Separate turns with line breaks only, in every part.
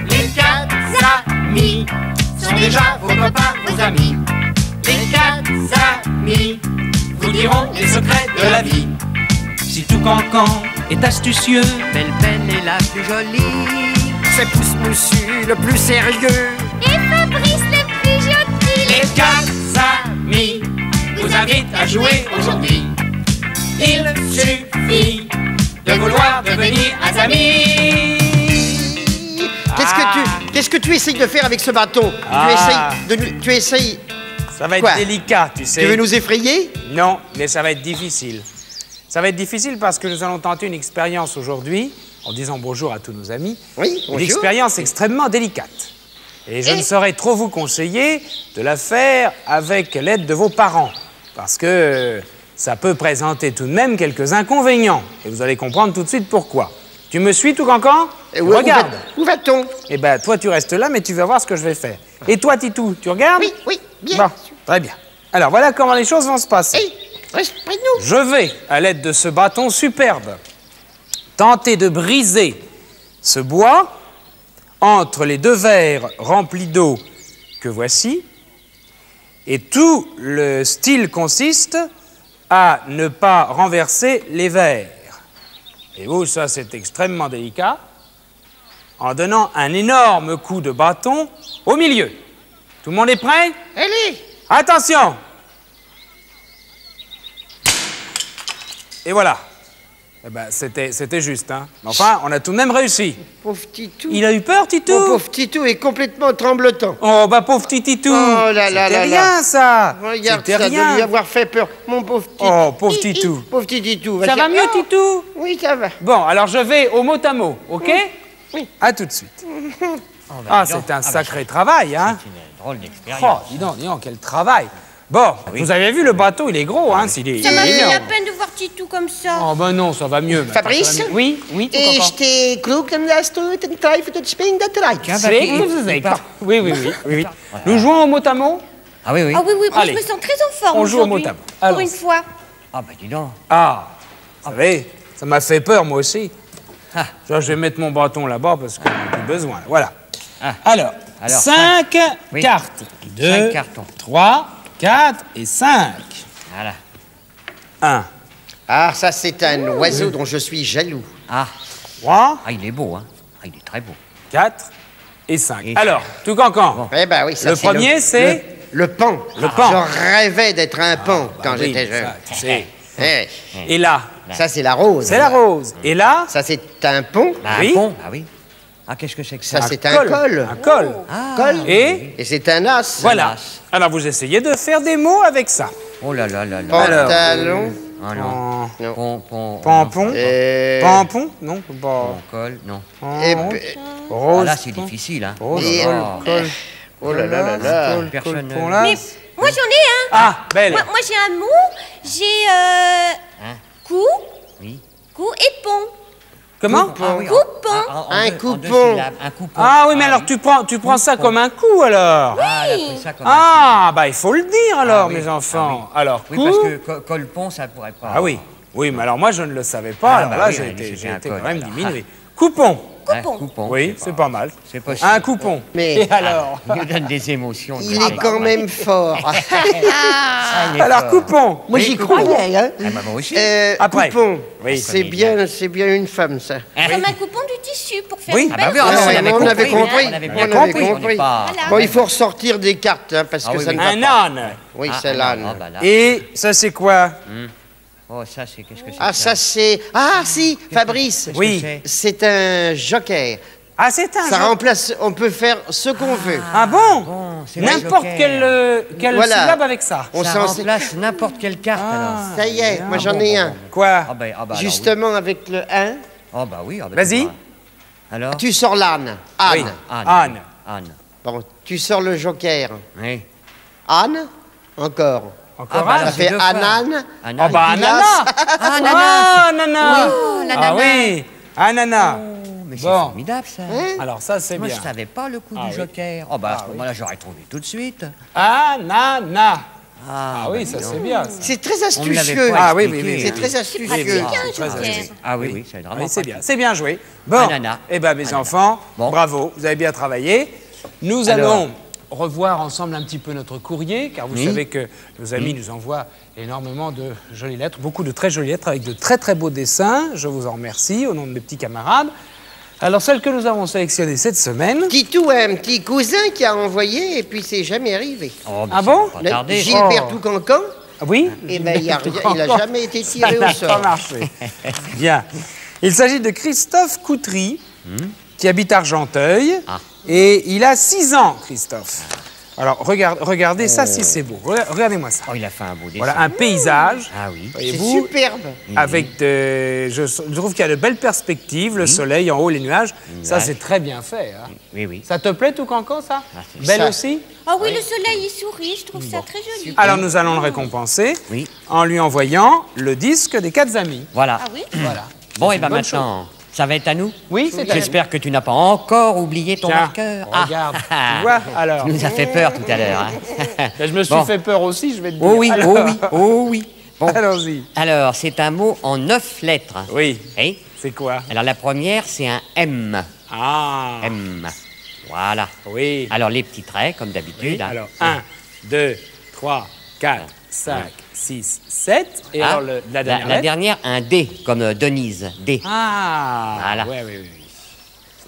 Les quatre amis sont déjà vos copains, vos amis. Les quatre amis vous diront les secrets de la vie.
Si tout cancan est astucieux,
Belle Ben est la plus jolie.
C'est Pousse Moussu le plus sérieux.
Et Fabrice le plus gentil.
Les quatre amis vous invitent à jouer aujourd'hui. Il suffit de vouloir devenir un ami.
Qu'est-ce que tu essayes de faire avec ce bâton? Tu essayes...
Ça va être
Quoi?
délicat, tu sais.
Tu veux nous effrayer?
Non, mais ça va être difficile. Ça va être difficile parce que nous allons tenter une expérience aujourd'hui, en disant bonjour à tous nos amis.
Oui,
Une
bonjour.
expérience extrêmement délicate. Et je ne saurais trop vous conseiller de la faire avec l'aide de vos parents. Parce que ça peut présenter tout de même quelques inconvénients. Et vous allez comprendre tout de suite pourquoi. Tu me suis, tout cancan? Regarde.
Où va-t-on?
Eh ben, toi, tu restes là, mais tu vas voir ce que je vais faire. Et toi, Titou, tu regardes?
Oui, bien.
Bon, très bien. Alors, voilà comment les choses vont se passer.
Hey, reste près de nous.
Je vais, à l'aide de ce bâton superbe, tenter de briser ce bois entre les deux verres remplis d'eau que voici. Et tout le style consiste à ne pas renverser les verres. Et vous, ça, c'est extrêmement délicat. En donnant un énorme coup de bâton au milieu. Tout le monde est prêt?
Allez.
Attention! Et voilà. Eh ben, c'était juste, hein. Mais enfin, on a tout de même réussi.
Pauvre Titou.
Il a eu peur, Titou?
Mon pauvre Titou est complètement tremblotant.
Oh, bah, pauvre petit Titou.
Oh là là
C'était
là
rien,
là.
ça.
Regarde
C'était
ça,
rien.
de lui avoir fait peur. Mon pauvre Titou.
Oh, pauvre Titou.
Pauvre petit Titou.
Ça va mieux, Titou?
Oui, ça va.
Bon, alors je vais au mot à mot, OK?
Oui.
À tout de suite. Ah, c'est un sacré travail, hein?
C'est une drôle
Oh,
d'expérience.
dis donc, quel travail. Bon, vous avez vu, le bateau, il est gros, hein?
Ça m'a fait la peine de voir Titou comme ça.
Oh, ben non, ça va mieux. maintenant,
Fabrice?
ça va mieux. Oui, tout
Ich
comprends.
stehe klug am Lastut und treibe den Spring der Treib.
Oui. Nous jouons au mot à mot?
Ah oui, oui.
Ah oui, moi,
Allez.
je me sens très en forme
On joue au mot
aujourd'hui,
à mot. Alors,
pour une fois.
Ah bah dis donc.
Ah, vous savez, ça m'a fait peur, moi aussi.
Ah.
Je vais mettre mon bâton là-bas parce que j'en ai plus besoin. Voilà.
Ah.
Alors,
Alors,
5
Oui.
cartes. 2,
5 cartons.
3, 4 et 5.
Voilà.
1,
Ah, ça, c'est un oiseau dont je suis jaloux.
Ah,
3,
il est beau, hein. Ah, il est très beau.
4 et 5.
Et-
Alors, tout cancan.
Eh ben oui, ça,
Le
c'est
premier, c'est
le pan.
Le pan.
Je rêvais d'être un pan quand
Oui,
j'étais jeune.
ça, tu sais.
Eh,
Et là,
ça, c'est la rose.
c'est la rose. Et là,
Ça, c'est un pont.
Bah,
Oui.
un pont. Ah oui. Ah, qu'est-ce que c'est que ça?
Ça, c'est un col.
Un col.
Ah,
Col.
Et
Et c'est un as.
voilà. Alors, vous essayez de faire des mots avec ça.
Oh là là là là.
Pantalon.
Ah non.
Pan-
Pont.
Pampon.
Et...
Pampon. Non, pas.
Pont, col, non.
et-
Ah
Rose.
là, c'est difficile, hein.
Rose.
Et-
Col.
Oh là là là là.
Personne ne-
Pont là.
Mais moi, j'en ai un.
Ah, belle.
Moi, j'ai un mot. J'ai
Hein?
cou,
Oui.
cou et pont.
Comment?
Ah oui,
Coupon.
en
Un
deux
coupon.
syllabes, un coupon.
Ah oui, mais alors tu prends ça comme un coup alors.
Ah, elle a pris ça comme
Ah, bah il faut le dire alors,
Ah oui,
mes
ah
enfants.
oui.
Alors,
Oui,
coup.
parce que col-pont, ça pourrait pas.
Ah oui, oui, mais alors moi je ne le savais pas.
Ah,
alors
bah
là,
oui,
j'ai
elle
été,
dit
j'ai
c'est un
été
col,
quand même
alors.
diminué. Coupon.
Hein,
Coupon.
coupon.
Oui, c'est pas mal.
C'est possible.
Un coupon.
Mais-
Et alors?
Il nous donne des émotions.
Il est quand même fort.
Ah, il est
Alors,
fort.
coupon.
Moi, j'y croyais, hein.
Ah, bah, moi aussi.
Après.
Coupon.
Oui.
C'est bien une femme, ça.
Comme un coupon du tissu pour faire
Oui.
une
Ah
belle
bah oui,
robe.
alors,
on avait compris.
On avait
On
bien
avait
compris.
compris.
On n'est pas-
Voilà.
Bon, il faut ressortir des cartes, hein, parce
Ah
que
oui,
ça
oui.
ne va
Un
pas.
âne.
Oui,
Ah,
c'est
ah,
l'âne.
ah, bah là.
Et ça c'est quoi?
Oh, ça, c'est... Qu'est-ce que c'est
Ah,
que
ça, c'est... Ah, si, Fabrice.
Qu'est-ce que
Oui.
c'est
C'est un joker.
Ah, c'est un
Ça
jeu.
remplace... On peut faire ce qu'on veut.
Ah bon?
Bon, c'est
N'importe
le
quelle
Voilà.
syllabe avec ça.
On
Ça
s'en
remplace n'importe quelle carte, alors.
Ça y est, moi j'en ai un.
Quoi?
Ah bah alors
Justement, avec le 1,
oui. Ah bah oui. Ah bah,
Vas-y.
tu vois. Alors
tu sors l'âne. Anne.
Oui.
Anne. Anne.
Bon, tu sors le joker.
Oui.
Anne. Encore.
Encore
bah,
un?
Ça
c'est
fait
deux fois.
Anane.
Ah bah ananas.
Ah, ananas.
Ah, ananas.
la
Ah
nana.
oui, ananas.
Oh, mais c'est
Bon.
formidable, ça.
Alors ça c'est
Moi,
bien.
je savais pas le coup
Ah
du
oui.
joker. Oh bah, à ce moment-là, j'aurais trouvé tout de suite.
Ananas. Ah oui, ça c'est bien. Ça.
C'est très
On me l'avait
astucieux.
pas
Ah oui,
expliqué,
oui, oui.
C'est
hein.
très astucieux.
Ah oui, oui, c'est vraiment
Oui, c'est
pratique.
bien, c'est bien joué. Bon,
Ananas.
eh ben mes enfants,
Bon.
bravo, vous avez bien travaillé. Nous
Alors.
allons revoir ensemble un petit peu notre courrier, car vous savez que nos amis nous envoient énormément de jolies lettres, beaucoup de très jolies lettres avec de très très beaux dessins. Je vous en remercie au nom de mes petits camarades. Alors, celle que nous avons sélectionnée cette semaine...
Titou a un petit cousin qui a envoyé et puis c'est jamais arrivé.
Oh,
Ah
ça
bon
va pas tarder.
Gilbert tout cancan,
Ah oui
et ben il a jamais été tiré
Ça
au
n'a pas
sort.
marché. Bien. Il s'agit de Christophe Coutry, qui habite Argenteuil.
Ah.
Et il a 6 ans, Christophe. Alors, regardez ça, si c'est beau. Regardez-moi ça.
Oh, il a fait un beau dessin.
Voilà, un paysage.
Ah oui.
C'est
Voyez-vous,
superbe.
avec je trouve qu'il y a de belles perspectives, le soleil en haut, les nuages. Ça, c'est très bien fait. Hein.
Oui, oui.
Ça te plaît, tout cancan, ça
c'est
Belle
ça.
aussi.
Ah oui, le soleil, il sourit, je trouve ça très joli.
Alors, nous allons le récompenser
Oui.
en lui envoyant le disque des 4 amis.
Voilà.
Ah oui
Voilà.
Bon,
C'est
et ben
une bonne
maintenant, ça va être à nous.
Oui, c'est à
J'espère que tu n'as pas encore oublié ton
Tiens,
marqueur.
regarde. Tu vois, alors.
Tu nous as fait peur tout à l'heure. Hein.
Ben, je me suis
Bon.
fait peur aussi, je vais te dire.
Oh oui,
Alors,
oh oui, oh oui. Bon.
Allons-y.
Alors, c'est un mot en 9 lettres.
Oui,
Oui.
c'est quoi?
Alors, la première, c'est un M.
Ah,
M. Voilà.
oui.
Alors, les petits traits, comme d'habitude. hein.
Alors, 1, 2, 3, 4, 5, 6, 7. Et
Ah,
alors, la dernière
la
lettre?
dernière, un D, comme Denise. D.
Ah,
Voilà.
ouais, oui, oui.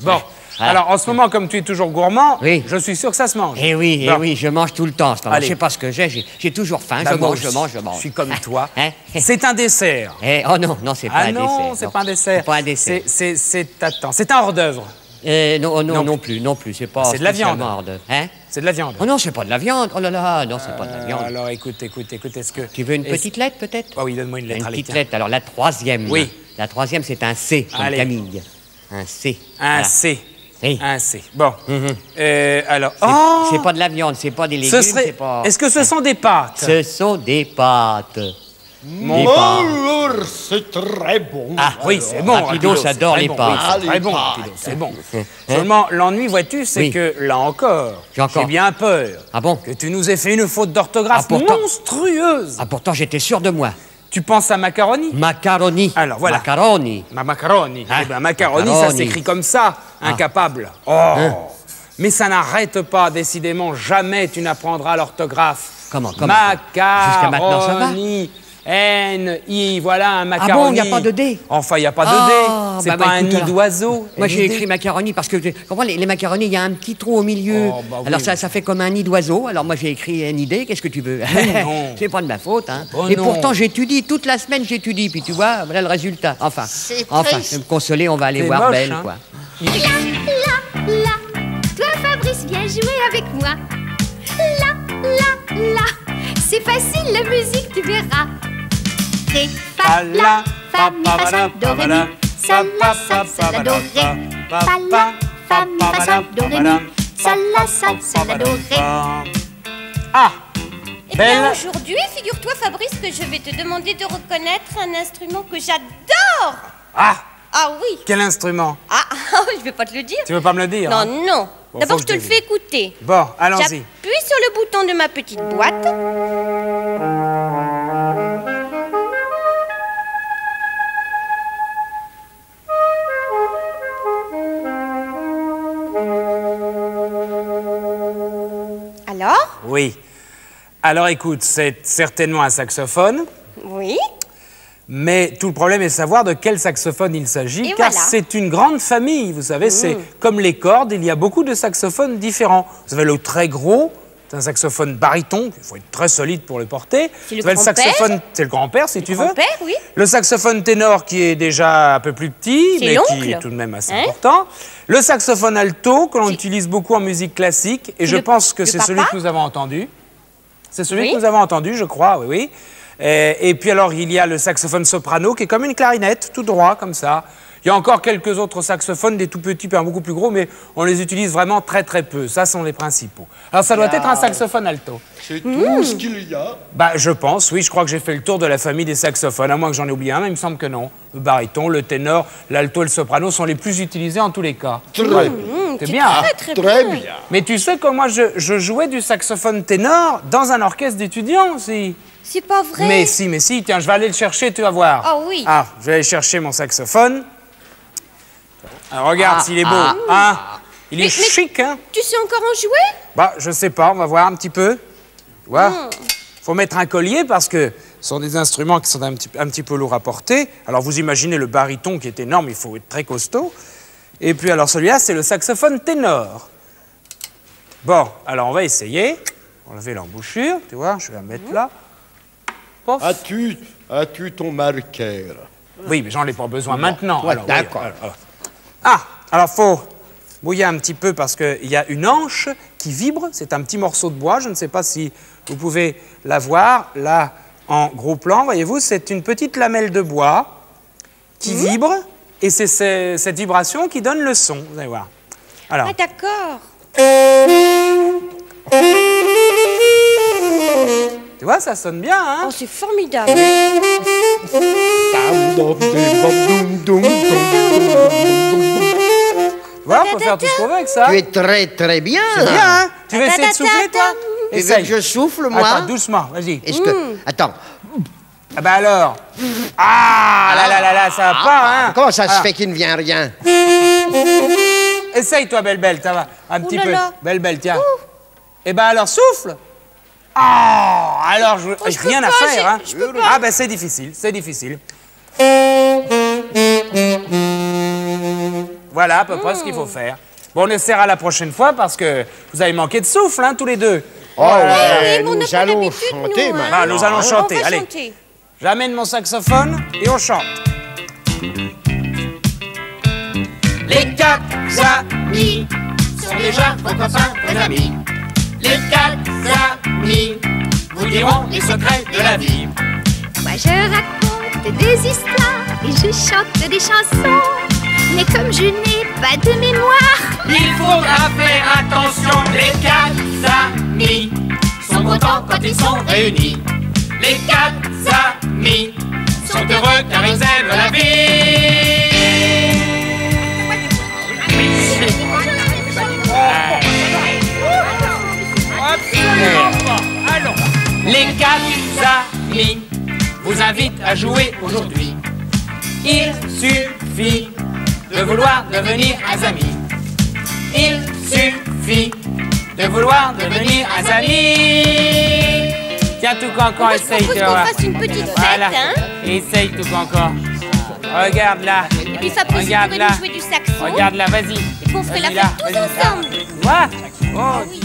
Bon,
Voilà.
alors en ce moment, comme tu es toujours gourmand,
Oui.
je suis sûr que ça se mange.
Eh oui,
Bon.
je mange tout le temps. en ce moment.
Allez.
Je sais pas ce que j'ai toujours faim.
Bah,
je
moi
mange, je
aussi.
mange, je mange.
Je suis comme toi.
Hein
C'est un dessert.
Oh non, non, c'est pas
Ah
un dessert.
non, c'est pas un dessert.
C'est pas un dessert.
Attends, c'est un hors-d'œuvre.
Non plus, non plus. C'est pas
C'est de la viande.
spécialement hors-d'œuvre. Hein
C'est de la viande.
Oh non, c'est pas de la viande. Oh là là, non, c'est pas de la viande.
Alors écoute, est-ce que...
Tu veux une
est-ce-
petite lettre peut-être?
Ah oui, donne-moi une lettre.
Une
allez,
petite
tiens.
lettre. Alors la troisième.
Oui.
La troisième, c'est un C, comme
Allez.
Camille. Un C.
Un
Voilà.
C.
Oui.
Un C. Bon. Alors...
C'est
Oh,
c'est pas de la viande, c'est pas des légumes,
ce serait...
c'est pas...
Est-ce que ce sont des pâtes?
Ce sont des pâtes.
Mon-
Des pâtes.
Alors, c'est très bon.
Ah oui, c'est bon.
Rapido,
c'est
j'adore
très
les
bon,
pâtes.
oui, c'est
Ah,
très
les
bon,
pâtes.
Rapido, c'est bon. Seulement, l'ennui, vois-tu, c'est
Oui.
que, là encore,
J'ai encore.
bien peur
Ah bon?
que tu nous aies fait une faute d'orthographe
Ah, pourtant.
monstrueuse.
Ah, pourtant, j'étais sûr de moi.
Tu penses à macaroni?
Macaroni.
Alors, voilà.
Macaroni.
Macaroni.
Hein?
Eh ben, macaroni, ça
Macaroni.
s'écrit comme ça, incapable. Oh. Mais ça n'arrête pas, décidément, jamais tu n'apprendras l'orthographe.
Comment? Jusqu'à maintenant, ça va?
Macaroni. N-I, voilà un macaroni.
Ah bon, il n'y a pas de D?
Enfin, il n'y a pas de
Ah,
D. C'est
bah,
pas un
écoute,
nid
alors.
d'oiseau.
Moi, j'ai
N-I-D.
écrit macaroni parce que, comment les macaronis, il y a un petit trou au milieu.
Oh, bah oui.
Alors, ça fait comme un nid d'oiseau. Alors, moi, j'ai écrit une idée. Qu'est-ce que tu veux?
non.
C'est pas de ma faute, hein.
Oh,
Et
non.
pourtant, j'étude. Toute la semaine, j'étudie. Puis, tu vois, voilà le résultat. Enfin,
C'est
je
triste.
vais me consoler. On va aller
C'est
voir
moche,
Belle,
hein.
quoi.
Là, toi Fabrice, viens jouer avec moi. Là, c'est facile la musique, tu verras. Ré, fa, la, fa, mi, fa, sol, do, ré, mi. Sol, la, la, do, ré. Fa, la, fa, mi, fa, sol, do, ré, mi. Sol, la, do, ré.
Ah,
Eh bien,
Belle.
aujourd'hui, figure-toi, Fabrice, que je vais te demander de reconnaître un instrument que j'adore.
Ah,
Ah oui.
quel instrument?
Ah, je vais pas te le dire.
Tu veux pas me le dire?
Non,
hein?
non.
Bon,
D'abord,
faut
je
que
te le
je
fais écouter.
Bon, allons-y.
J'appuie sur le bouton de ma petite boîte. Alors?
Oui. Alors écoute, c'est certainement un saxophone,
Oui.
mais tout le problème est de savoir de quel saxophone il s'agit,
Et
car
voilà.
c'est une grande famille, vous savez, c'est comme les cordes, il y a beaucoup de saxophones différents. Vous avez le très gros, c'est un saxophone baryton, il faut être très solide pour le porter.
C'est le
Vous avez
grand-père.
saxophone, c'est le grand-père si tu veux.
Grand-père, oui.
Le saxophone ténor qui est déjà un peu plus petit,
C'est
mais qui
l'oncle.
est tout de même assez
Hein?
important. Le saxophone alto que l'on
C'est-
utilise beaucoup en musique classique, et
C'est
je
le-
pense que
le
c'est
papa
celui que nous avons entendu. C'est celui
Oui.
que nous avons entendu, je crois, oui, oui. Et puis alors, il y a le saxophone soprano qui est comme une clarinette, tout droit, comme ça. Il y a encore quelques autres saxophones, des tout petits, puis un beaucoup plus gros, mais on les utilise vraiment très très peu. Ça sont les principaux. Alors ça doit être un saxophone alto.
C'est tout ce qu'il y a.
Bah, je pense, oui, je crois que j'ai fait le tour de la famille des saxophones, à moins que j'en ai oublié un, mais il me semble que non. Le baryton, le ténor, l'alto et le soprano sont les plus utilisés en tous les cas.
Très
Ouais.
bien.
C'est bien.
Très, très
Très
bien.
bien.
Mais tu sais que moi, je jouais du saxophone ténor dans un orchestre d'étudiants aussi.
C'est pas vrai.
Mais si, tiens, je vais aller le chercher, tu vas voir.
Ah oui.
Ah, je vais aller chercher mon saxophone. Alors, regarde s'il est beau. Hein? Il est chic, hein?
Tu sais encore en jouer?
Bah, je sais pas, on va voir un petit peu. Tu vois? Faut mettre un collier parce que ce sont des instruments qui sont un petit peu lourds à porter. Alors, vous imaginez le baryton qui est énorme, il faut être très costaud. Et puis, alors, celui-là, c'est le saxophone ténor. Bon, alors, on va essayer. Enlever l'embouchure, tu vois, je vais la mettre là. Pof.
As-tu ton marqueur?
Oui, mais j'en ai pas besoin maintenant.
Ouais,
Alors,
d'accord.
Alors faut mouiller un petit peu parce qu'il y a une anche qui vibre. C'est un petit morceau de bois. Je ne sais pas si vous pouvez la voir. Là, en gros plan, voyez-vous, c'est une petite lamelle de bois qui vibre. Et c'est cette vibration qui donne le son. Vous allez voir. Alors.
Ah, d'accord.
Tu vois, ça sonne bien, hein?
Oh, c'est formidable.
Voilà, on peut faire tout ce qu'on veut avec ça.
Tu es très très bien.
C'est bien, hein? Tu veux essayer de souffler, toi?
Tu veux que je souffle, moi?
Attends, doucement, vas-y.
Est-ce que... Attends.
Ah bah alors. Ah là, ça va pas, hein?
Comment ça se fait qu'il ne vient rien?
Essaye, toi, Belle, ça va. Un petit peu.
là.
Belle, tiens. Eh ben alors, souffle. Ah, alors, rien à faire, hein?
je peux pas.
Ah ben c'est difficile. Voilà à peu près ce qu'il faut faire. Bon, on essaiera la prochaine fois parce que vous avez manqué de souffle, hein, tous les deux.
Oh,
oui, mais on n'a
nous
pas
allons
l'habitude,
chanter
nous, hein.
maintenant.
Ah, nous allons chanter,
On va
allez.
chanter.
J'amène mon saxophone et on chante.
Les quatre amis sont déjà vos copains, vos amis. Les quatre amis vous diront les secrets de la vie.
Moi je raconte des histoires et je chante des chansons. Mais comme je n'ai pas de mémoire,
Il faudra faire attention, les quatre amis sont contents quand ils sont réunis. Les quatre amis sont heureux car ils aiment la vie. Les quatre amis vous invitent à jouer aujourd'hui. Il suffit de vouloir devenir un ami. Il suffit de vouloir devenir un ami. Tiens, tout cancan,
Je
essaye
propose
de
qu'on
voir.
fasse une petite fête,
Voilà.
hein.
Essaye, tout cancan. Regarde là.
Et puis Fabrice
Regarde
pourrait
là.
nous jouer du saxo.
Regarde là, vas-y.
Et puis on ferait la
Vas-y, là.
fête tous
Vas-y, là.
ensemble.
Quoi? Oh,